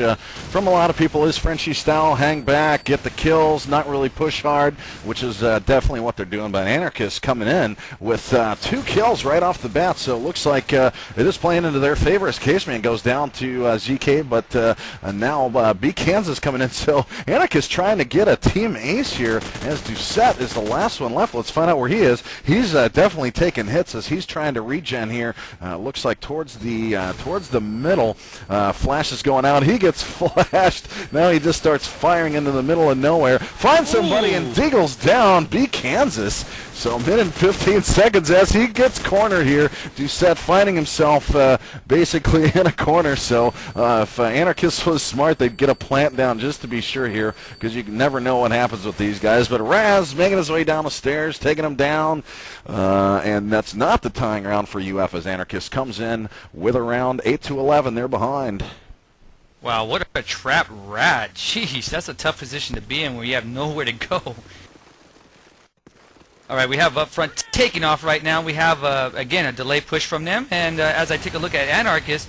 from a lot of people is Frenchy style, hang back, get the kills, not really push hard, which is definitely what they're doing. But Anarchists coming in with 2 kills right off the bat, so it looks like it is playing into their favor as Caseman goes down to ZK, but now B Kansas coming in. So Anarchist trying to get a team ace here as Doucette is the last one left. Let's find out where he is. He's definitely taking hits as he's trying to regen here. Looks like towards the middle. Flash is going out. He gets flashed. Now he just starts firing into the middle of nowhere. Finds somebody and diggles down B Kansas. So a minute and 15 seconds as he gets cornered here. Doucette finding himself basically in a corner. So if Anarchist was smart, they'd get a plant down just to be sure here, because you never know what happens with these guys. But Raz making his way down the stairs, taking him down. And that's not the tying round for UF as Anarchist comes in with a round 8-11. They're behind. Wow, what a trap rat. Jeez, that's a tough position to be in where you have nowhere to go. All right, we have up front taking off right now. We have, again, a delay push from them. And as I take a look at Anarchist,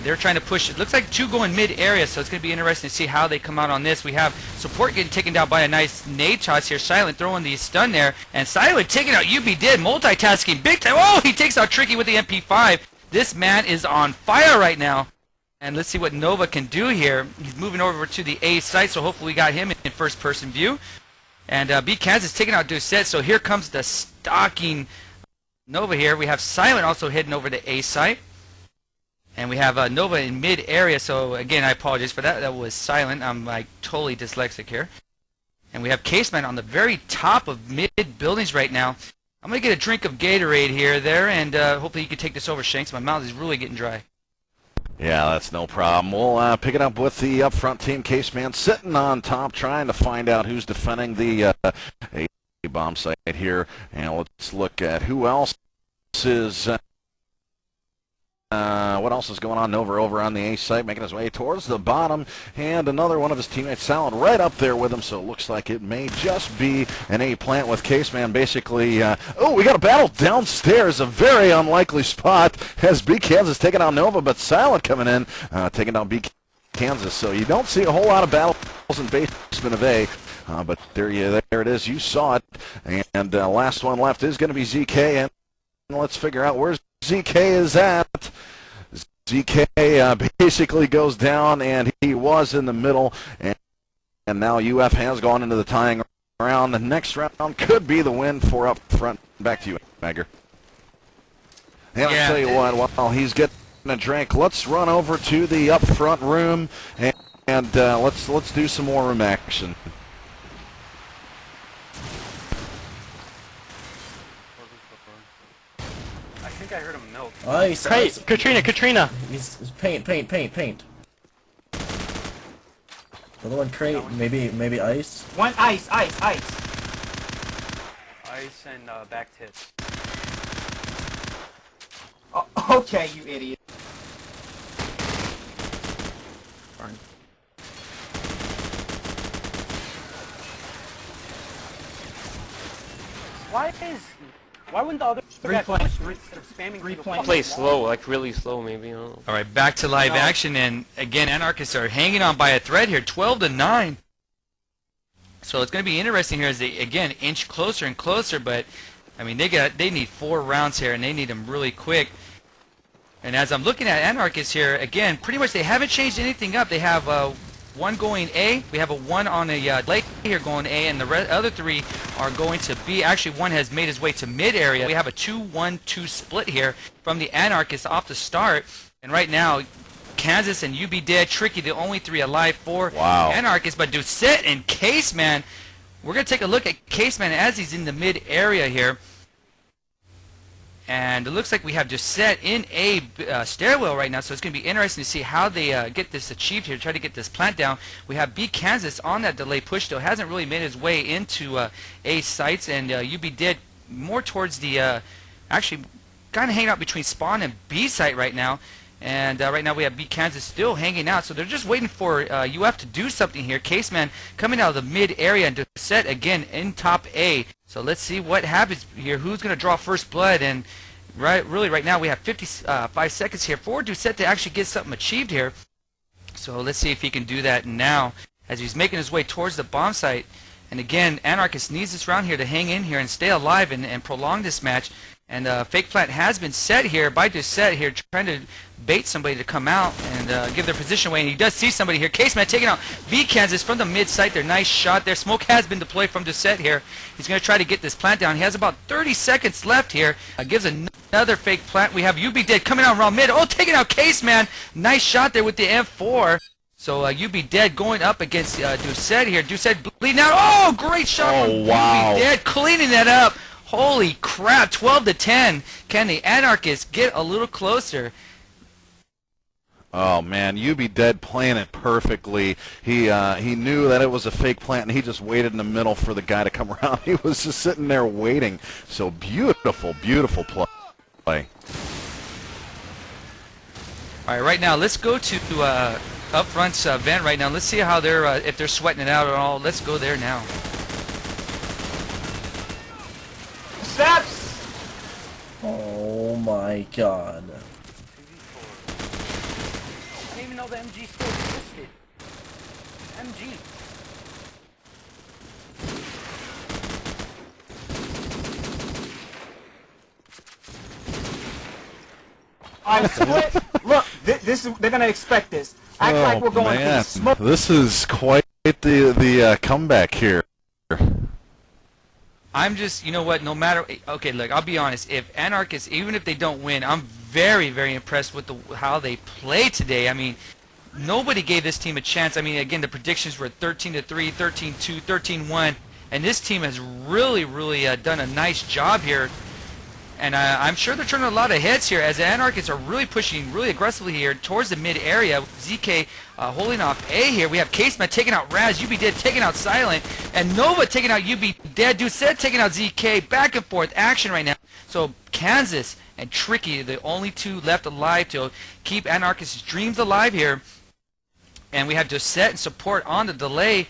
they're trying to push. It looks like 2 going mid-area, so it's going to be interesting to see how they come out on this. We have Support getting taken down by a nice nade toss here. Silent throwing the stun there. And Silent taking out UB Did, multitasking big time. Oh, he takes out Tricky with the MP5. This man is on fire right now. And let's see what Nova can do here. He's moving over to the A site, so hopefully we got him in first-person view. And B Kansas taking out Doucette, so here comes the stalking Nova here. We have Silent also heading over to A site. And we have Nova in mid-area, so again, I apologize for that. That was Silent. I'm like totally dyslexic here. And we have Caseman on the very top of mid-buildings right now. I'm going to get a drink of Gatorade here, and hopefully you can take this over, Shanks. My mouth is really getting dry. Yeah, that's no problem. We'll pick it up with the up front team. Caseman sitting on top, trying to find out who's defending the A-bomb site here. And let's look at who else is... what else is going on? Nova over on the A site, making his way towards the bottom, and another one of his teammates, Salad, right up there with him, so it looks like it may just be an A plant with Caseman basically. Oh, we got a battle downstairs, a very unlikely spot, as B Kansas taking out Nova, but Salad coming in, taking down B Kansas, so you don't see a whole lot of battles in basement of A. But there it is, you saw it, and last one left is going to be ZK, and let's figure out where ZK is at. ZK basically goes down, and he was in the middle, and now UF has gone into the tying round. The next round could be the win for up front. Back to you, Magger. And I'll tell you what, while he's getting a drink, let's run over to the up front room, and let's do some more room action. I think I heard him milk. Ice. Katrina. He's paint. Another one crate, maybe ice. One ice. Ice and back tips. Oh, okay, you idiot. Fine. Why wouldn't the other guy spamming? Play slow, like really slow, maybe. I don't know. All right, back to live action, and again, Anarchists are hanging on by a thread here, 12-9. So it's going to be interesting here as they again inch closer and closer. But I mean, they need 4 rounds here, and they need them really quick. And as I'm looking at Anarchists here, again, pretty much they haven't changed anything up. They have 1 going A. We have a 1 on a lake here going A, and the other 3 are going to B. Actually, 1 has made his way to mid area. We have a 2-1-2 split here from the Anarchists off the start. And right now, Kansas and UB Dead, Tricky, the only 3 alive for Anarchists. But Doucette and Caseman, we're going to take a look at Caseman as he's in the mid area here. And it looks like we have Doucette in a stairwell right now, so it's going to be interesting to see how they get this achieved here, try to get this plant down. We have B Kansas on that delay push, though, hasn't really made his way into A sites, and UB Did more towards the, actually kind of hanging out between spawn and B site right now. And right now we have B Kansas still hanging out, so they're just waiting for UF to do something here. Caseman coming out of the mid area and Doucette again in top A. So let's see what happens here. Who's going to draw first blood? And really right now we have 55 seconds here for Doucette to actually get something achieved here. So let's see if he can do that now as he's making his way towards the bomb site. And again, Anarchist needs this round here to hang in here and stay alive and prolong this match. And fake plant has been set here by Doucette here, trying to bait somebody to come out and give their position away. And he does see somebody here. Caseman taking out B Kansas from the mid site there. Nice shot there. Smoke has been deployed from Doucette here. He's going to try to get this plant down. He has about 30 seconds left here. Gives another fake plant. We have UB Dead coming out around mid. Oh, taking out Caseman. Nice shot there with the M4. So UB Dead going up against Doucette here. Doucette bleeding out. Oh, great shot from wow. UB Dead, cleaning that up. Holy crap, 12 to 10. Can the Anarchists get a little closer? Oh man, UB Dead playing it perfectly. He knew that it was a fake plant, and he just waited in the middle for the guy to come around. He was just sitting there waiting. So beautiful, beautiful play. All right, right now let's go to up front's vent right now. Let's see how they're if they're sweating it out at all. Let's go there now. Steps! Oh my god. I didn't even know the MG still existed. MG. Alright, split. Look, this is, they're gonna expect this. Act like we're going to smoke. This is quite the comeback here. I'm just, you know what, no matter, okay, look, I'll be honest, if Anarchists, even if they don't win, I'm very, very impressed with how they played today. I mean, nobody gave this team a chance. I mean, again, the predictions were 13-3, 13-2, 13-1, and this team has really, really done a nice job here. And I'm sure they're turning a lot of heads here as the Anarchists are really pushing really aggressively here towards the mid area. ZK holding off A here. We have Caseman taking out Raz, UB Dead taking out Silent, and Nova taking out UB Dead. Doucette taking out ZK. Back and forth action right now. So Kansas and Tricky, the only two left alive to keep Anarchists' dreams alive here. And we have Doucette and Support on the delay.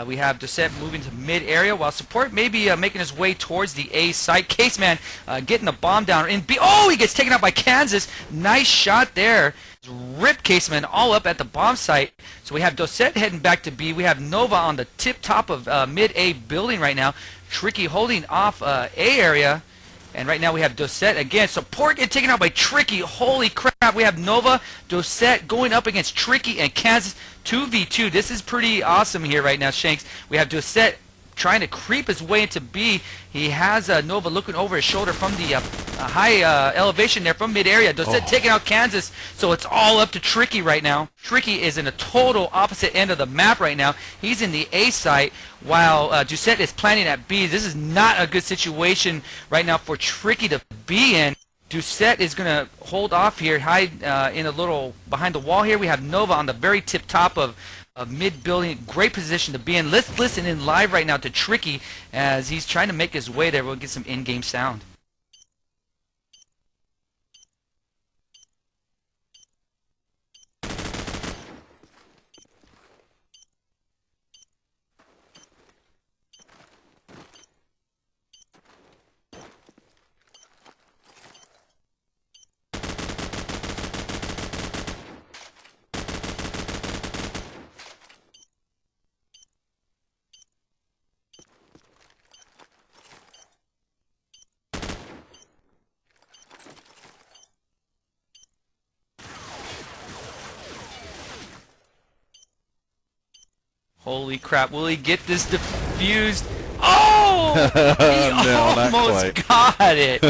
We have Doucette moving to mid area while Support maybe making his way towards the A site. Caseman getting the bomb down in B. Oh, he gets taken out by Kansas. Nice shot there. Rip Caseman all up at the bomb site. So we have Doucette heading back to B. We have Nova on the tip top of mid A building right now. Tricky holding off A area. And right now we have Doucette again. Support getting taken out by Tricky. Holy crap. We have Nova, Doucette going up against Tricky and Kansas 2v2. This is pretty awesome here right now, Shanks. We have Doucette trying to creep his way into B. He has Nova looking over his shoulder from the high elevation there from mid-area. Doucette taking out Kansas, so it's all up to Tricky right now. Tricky is in a total opposite end of the map right now. He's in the A site while Doucette is planning at B. This is not a good situation right now for Tricky to be in. Doucette is going to hold off here, hide in a little behind the wall here. We have Nova on the very tip top of mid-building. Great position to be in. Let's listen in live right now to Tricky as he's trying to make his way there. We'll get some in-game sound. Holy crap, will he get this defused? Oh! He No, almost got it.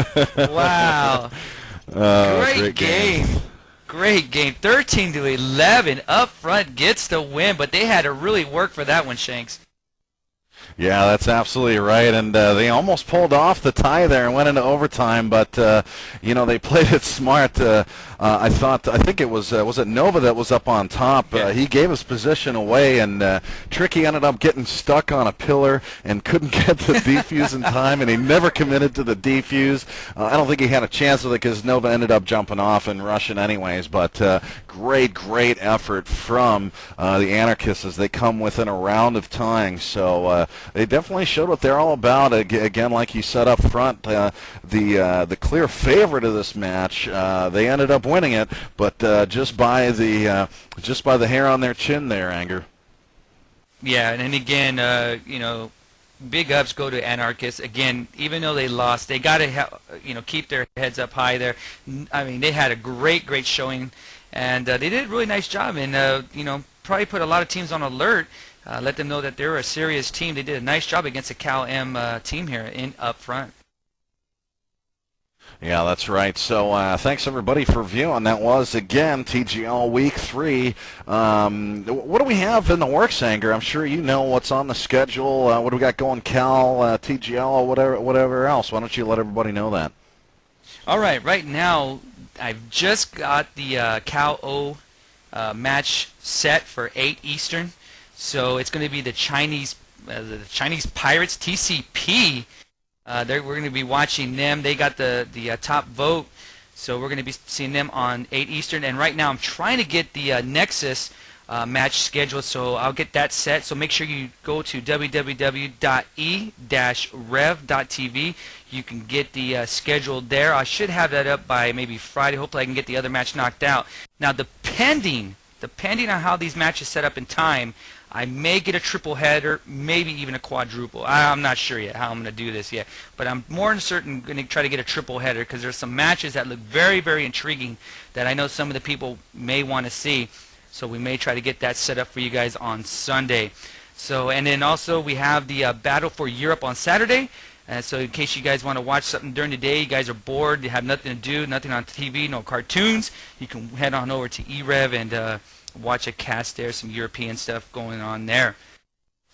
Wow. Great game. Great game. 13-11 up front gets the win, but they had to really work for that one, Shanks. Yeah, that's absolutely right, and they almost pulled off the tie there and went into overtime, but you know, they played it smart. I think it was it Nova that was up on top. He gave his position away, and Tricky ended up getting stuck on a pillar and couldn't get the defuse in time, and he never committed to the defuse. I don't think he had a chance with it because Nova ended up jumping off and rushing anyways, but great effort from the Anarchists as they come within a round of tying. So they definitely showed what they're all about. Again, like you said up front, the clear favorite of this match. They ended up winning it, but just by the hair on their chin there, Anger. Yeah, and again, you know, big ups go to Anarchists. Again, even though they lost, they got to keep their heads up high there. I mean, they had a great showing, and they did a really nice job, and you know, probably put a lot of teams on alert. Let them know that they're a serious team. They did a nice job against the Cal M team here up front. Yeah, that's right. So thanks everybody for viewing. That was again TGL Week 3. What do we have in the works, Anger? I'm sure you know what's on the schedule. What do we got going, Cal, TGL, whatever else? Why don't you let everybody know that? All right. Right now, I've just got the Cal O match set for 8 Eastern. So it's going to be the Chinese Pirates, TCP. We're going to be watching them. They got the top vote, so we're going to be seeing them on 8 Eastern. And right now I'm trying to get the Nexus match scheduled, so I'll get that set. So make sure you go to www.e-rev.tv. You can get the schedule there. I should have that up by maybe Friday. Hopefully I can get the other match knocked out. Now depending on how these matches set up in time, I may get a triple header, maybe even a quadruple. I'm not sure yet how I'm going to do this yet, but I'm more than certain going to try to get a triple header because there's some matches that look very intriguing that I know some of the people may want to see. So we may try to get that set up for you guys on Sunday. So, and then also we have the Battle for Europe on Saturday. So in case you guys want to watch something during the day, you guys are bored, you have nothing to do, nothing on TV, no cartoons, you can head on over to e-rev and watch a cast there, some European stuff going on there.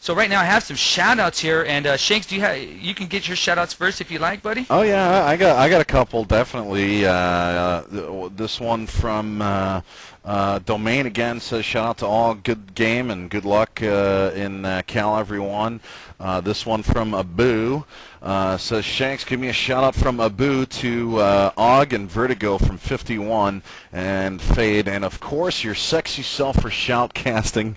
So right now I have some shout-outs here, and Shanks, you can get your shout-outs first if you like, buddy. Oh yeah, I got a couple definitely. This one from Domain again says shout out to all, good game and good luck in Cal everyone. This one from Abu says Shanks, give me a shout out from Abu to Og and Vertigo from 51 and Fade, and of course your sexy self for shoutcasting.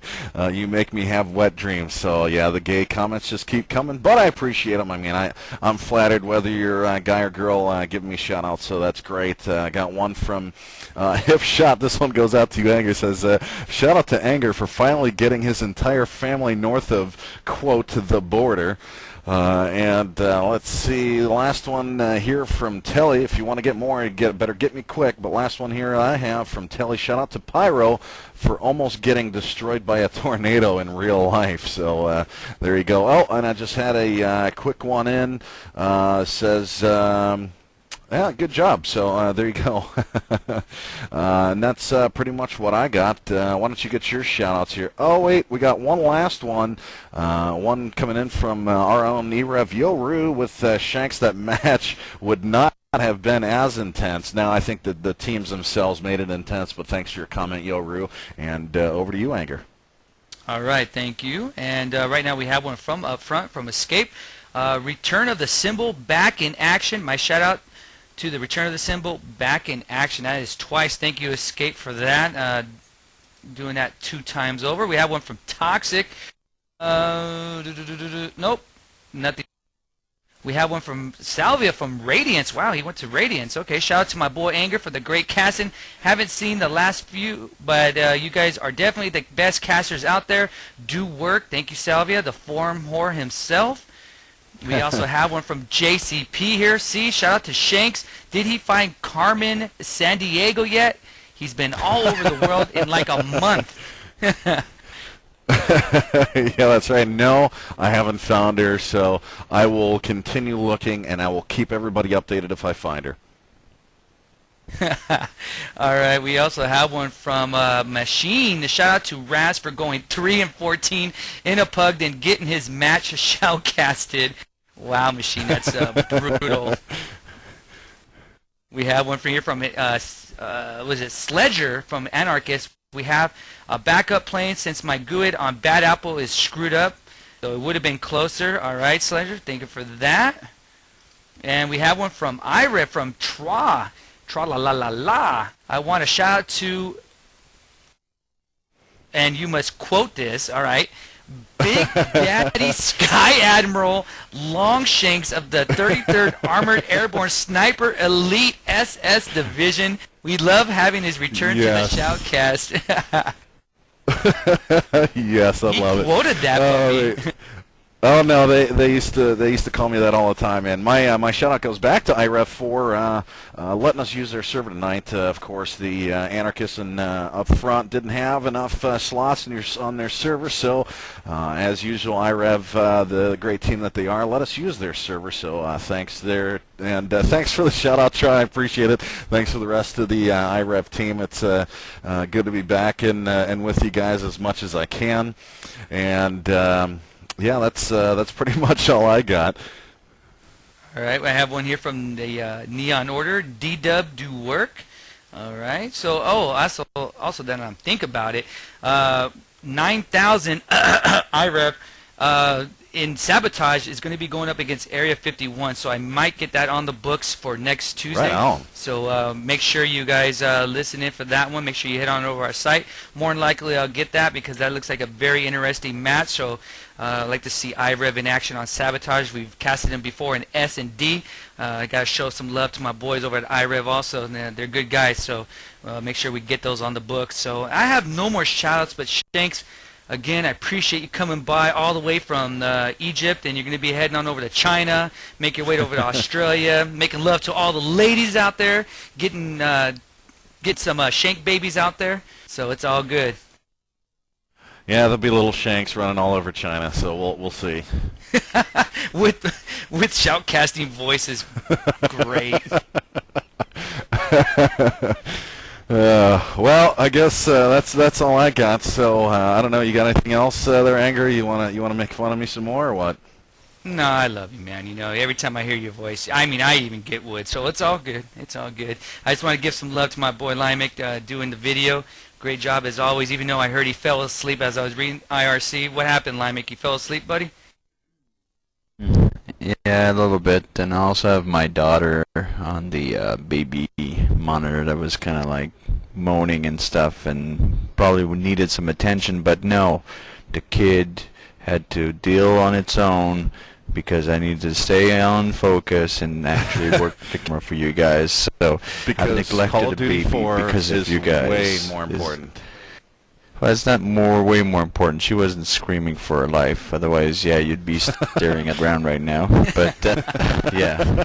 You make me have wet dreams. So yeah, the gay comments just keep coming, but I appreciate them. I mean, I'm flattered whether you're a guy or girl giving me shout outs, so that's great. I got one from Hip Shot. This one goes out to you, Anger. Says shout out to Anger for finally getting his entire family north of, quote, the border. And let's see, the last one here from Telly. If you want to get more, better get me quick. But last one here I have from Telly. Shout out to Pyro for almost getting destroyed by a tornado in real life. So there you go. Oh, and I just had a quick one in. Says... yeah, good job. So there you go. And that's pretty much what I got. Why don't you get your shout-outs here? Oh, wait, we got one last one. One coming in from our own e-rev Yoru with Shanks. That match would not have been as intense. Now, I think that the teams themselves made it intense, but thanks for your comment, Yoru. And over to you, Anger. All right, thank you. And right now we have one from up front from Escape. Return of the Symbol back in action. My shout-out to the Return of the Symbol back in action. That is twice. Thank you, Escape, for that. Doing that 2 times over. We have one from Toxic. Nope, nothing. We have one from Salvia from Radiance. Wow, he went to Radiance. Okay, shout out to my boy Anger for the great casting. Haven't seen the last few, but you guys are definitely the best casters out there. Do work. Thank you, Salvia, the forum whore himself. We also have one from JCP here. See, shout out to Shanks. Did he find Carmen San Diego yet? He's been all over the world in like a month. Yeah, that's right. No, I haven't found her, so I will continue looking, and I will keep everybody updated if I find her. All right, we also have one from Machine. A shout out to Raz for going 3-14 in a pug, then getting his match shoutcasted. Wow, Machine, that's brutal. We have one from here from was it Sledger from Anarchist. We have a backup plane since my GUID on Bad Apple is screwed up, so it would have been closer. All right, Sledger, thank you for that. And we have one from e-rev from Tra la la la la. I want to shout out to, and you must quote this, all right, Big Daddy Sky Admiral Longshanks of the 33rd Armored Airborne Sniper Elite SS Division. We love having his return to the shoutcast. Yes, I love it. He quoted that for me. Oh no, they used to call me that all the time, and my shout out goes back to e-rev for letting us use their server tonight. Of course, the anarchists and up front didn't have enough slots on their server, so as usual, e-rev, the great team that they are, let us use their server. So thanks there, and thanks for the shout out, Try. I appreciate it. Thanks for the rest of the e-rev team. It's good to be back and with you guys as much as I can, and. Yeah, that's pretty much all I got. All right, I have one here from the Neon Order. D-Dub do work. All right. So, also then I'm think about it. 9,000 e-rev in Sabotage is going to be going up against Area 51, so I might get that on the books for next Tuesday. Right on. So make sure you guys listen in for that one. Make sure you head on over our site. More than likely I'll get that because that looks like a very interesting match. So I'd like to see e-rev in action on Sabotage. We've casted them before in S and D. I got to show some love to my boys over at e-rev also. And they're good guys, so make sure we get those on the books. So I have no more shout-outs, but Shanks, again, I appreciate you coming by all the way from Egypt, and you're going to be heading on over to China, make your way over to Australia, making love to all the ladies out there, get some Shank babies out there, so it's all good. Yeah, there'll be little Shanks running all over China, so we'll see. with shoutcasting voices, great. Well, I guess that's all I got. So I don't know. You got anything else there, Anger? You wanna make fun of me some more, or what? No, I love you, man. You know, every time I hear your voice, I mean, I even get wood, so it's all good. It's all good. I just want to give some love to my boy Limek doing the video. Great job as always. Even though I heard he fell asleep as I was reading IRC. What happened, Limek? You fell asleep, buddy? Yeah, a little bit. And I also have my daughter on the baby monitor that was kind of like moaning and stuff and probably needed some attention, but no, the kid had to deal on its own because I needed to stay on focus and actually work the camera for you guys. So I neglected the baby because of you guys. Way more important. Well, it's not way more important. She wasn't screaming for her life. Otherwise, yeah, you'd be staring at the ground right now. But yeah,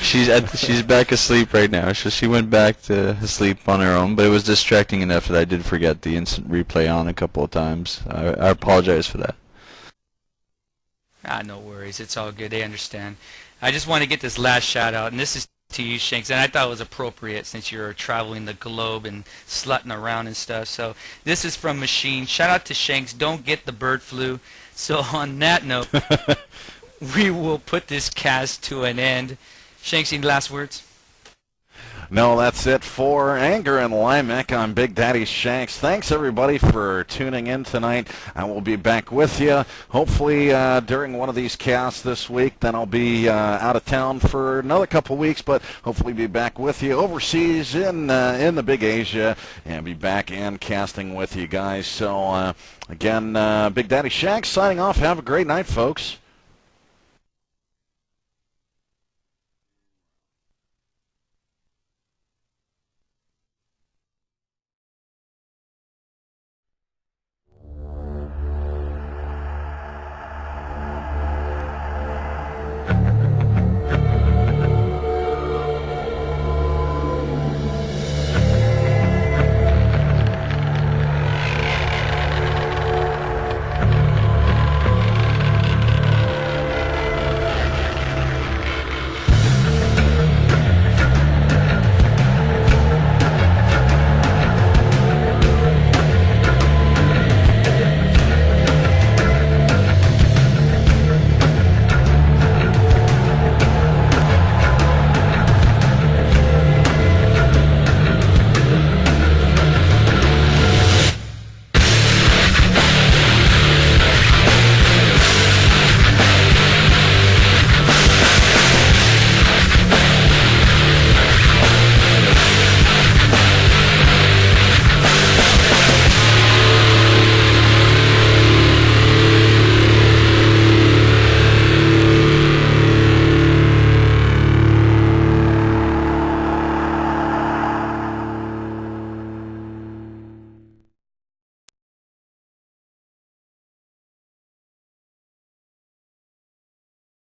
she's back asleep right now. So she went back to sleep on her own. But it was distracting enough that I did forget the instant replay on a couple of times. I apologize for that. No worries. It's all good. They understand. I just want to get this last shout out, and this is to you, Shanks, and I thought it was appropriate since you're traveling the globe and slutting around and stuff. So this is from Machine. Shout out to Shanks. Don't get the bird flu. So on that note, we will put this cast to an end. Shanks, any last words? No, that's it for Anger and Limek. I'm Big Daddy Shanks. Thanks, everybody, for tuning in tonight. I will be back with you, hopefully, during one of these casts this week. Then I'll be out of town for another couple weeks, but hopefully be back with you overseas in the Big Asia and be back and casting with you guys. So, again, Big Daddy Shanks signing off. Have a great night, folks.